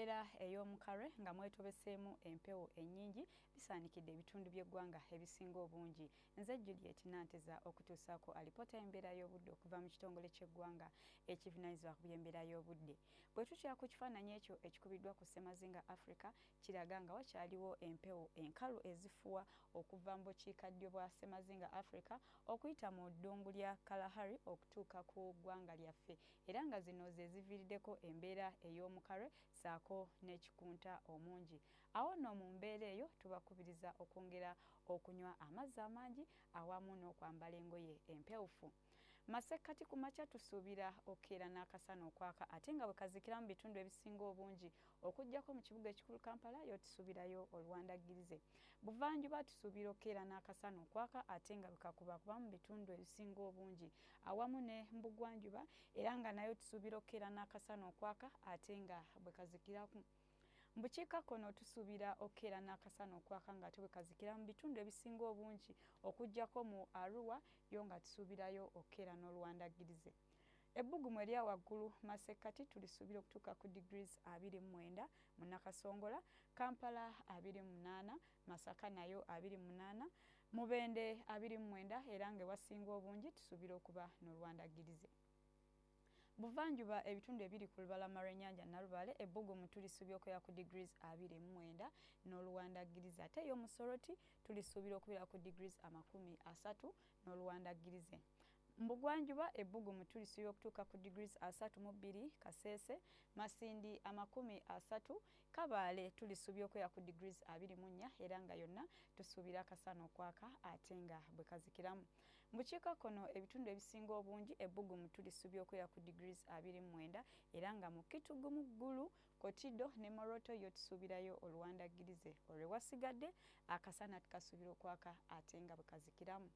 embeera ey'omukarwe nga mwetobeseemu empewo ennyingi bisaanikidde ebitundu by'eggwanga ebisinga obungi. Nze Juliet Nanteza okutuusaako alipoota y'embeera y'obudde okuva mu kitongole ky'eggwanga ekivunaanyizibwa ku by'embeera y'obudde. Bwe tutya ku kifaananyi ekyo ekikubiddwa ku Ssemazinga Africa kiraga nga wakyaliwo empewo enkalu ezifuwa okuva mu bukiikaddyo bwa Ssemazinga Africa okuyita mu ddungu lya Kalahari okutuuka ku ggwanga lyaffe, era nga zino ze ziviiriddeko embeera ey'omukarwe saako n'ekikunta omungi. Awo nno mu mbeera eyo tubakubiriza okwongera okunywa amazzi amangi awamu n'okwambala engoye empewufu. Masekkati ku makya tusuubira okeera n'akasana okwaka ate nga bwe kazikira mu bitundu ebisinga obungi okuggyako mu kibuga ekikulu Kampala yo tusuubirayo oluwandaggirize. Buvanjuba tusuubira okeera n'akasana okwaka ate nga bwekakubakuba mu bitundu ebisinga obungi awamu ne mbugwanjuba era nga nayo tusuubira okeera n'akasana okwaka ate nga bwe kazikiraku. Mu bukiikakkono tusuubira okeera n'akasana okwaka nga ate bwe kazikira mu bitundu ebisinga obungi okuggyako mu Arua yo nga tusuubirayo okeera n'oluwandaggirize. Ebbugumu erya waggulu masekkati tulisuubira okutuuka ku degrees 29 mu Nakasongola, Kampala 28, Masaka nayo 28, Mubende 29 era nga ewasinga obungi tusuubira okuba n'oluwandaggirize. Buvanjuba ebitundu ebiri ku lubalama lw'ennyanja Nalubale ebbugumu tulisuubira okubeera ku degrees 29 n'oluwandaggirize ate ey'omusoroti tulisuubira okubeera ku degrees 30 n'oluwandaggirize. Mbugwanjuba ebbugumu tulisuubira okutuuka ku degrees 32 Kasese, Masindi 30, Kabaale tulisuubira okubeera ku degrees 24 era nga yonna tusuubira akasana okwaka ate nga bwe kazikiramu. Mu bukiikakkono ebitundu ebisinga obungi ebbugumu tulisuubira okubeera ku degrees 29 era nga mu Kitugumu ggulu, Kotido ne Moroto yo tusuubirayo oluwandaggirize. Olwewasigadde akasana tukasuubira okwaka ate nga bwe kazikiramu.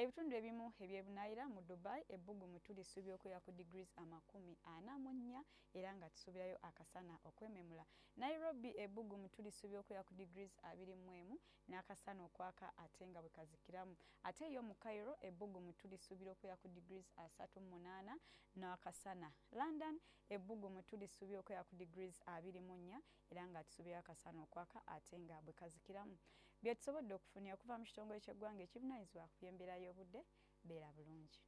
Ebitundu ebimu eby'ebunaayira mu Dubai ebbugumu tulisuubira okubeera ku degrees 44 era nga tusuubirayo akasana okwememula. Nairobi ebbugumu tulisuubira okubeera ku degrees 21 n'akasana okwaka ate nga bwe kazikiramu. Ate yo mu Cairo ebbugumu tulisuubira okubeera ku degrees 38 n'akasana. London ebbugumu tulisuubira okubeera ku degrees 24 era nga tusuubirayo akasana okwaka ate nga bwe kazikiramu. Bye tusobodde okufunira okuva mu kitongole ky'eggwanga ekivunaanyizibwa ku by'embeera y'obudde. Beera bulungi.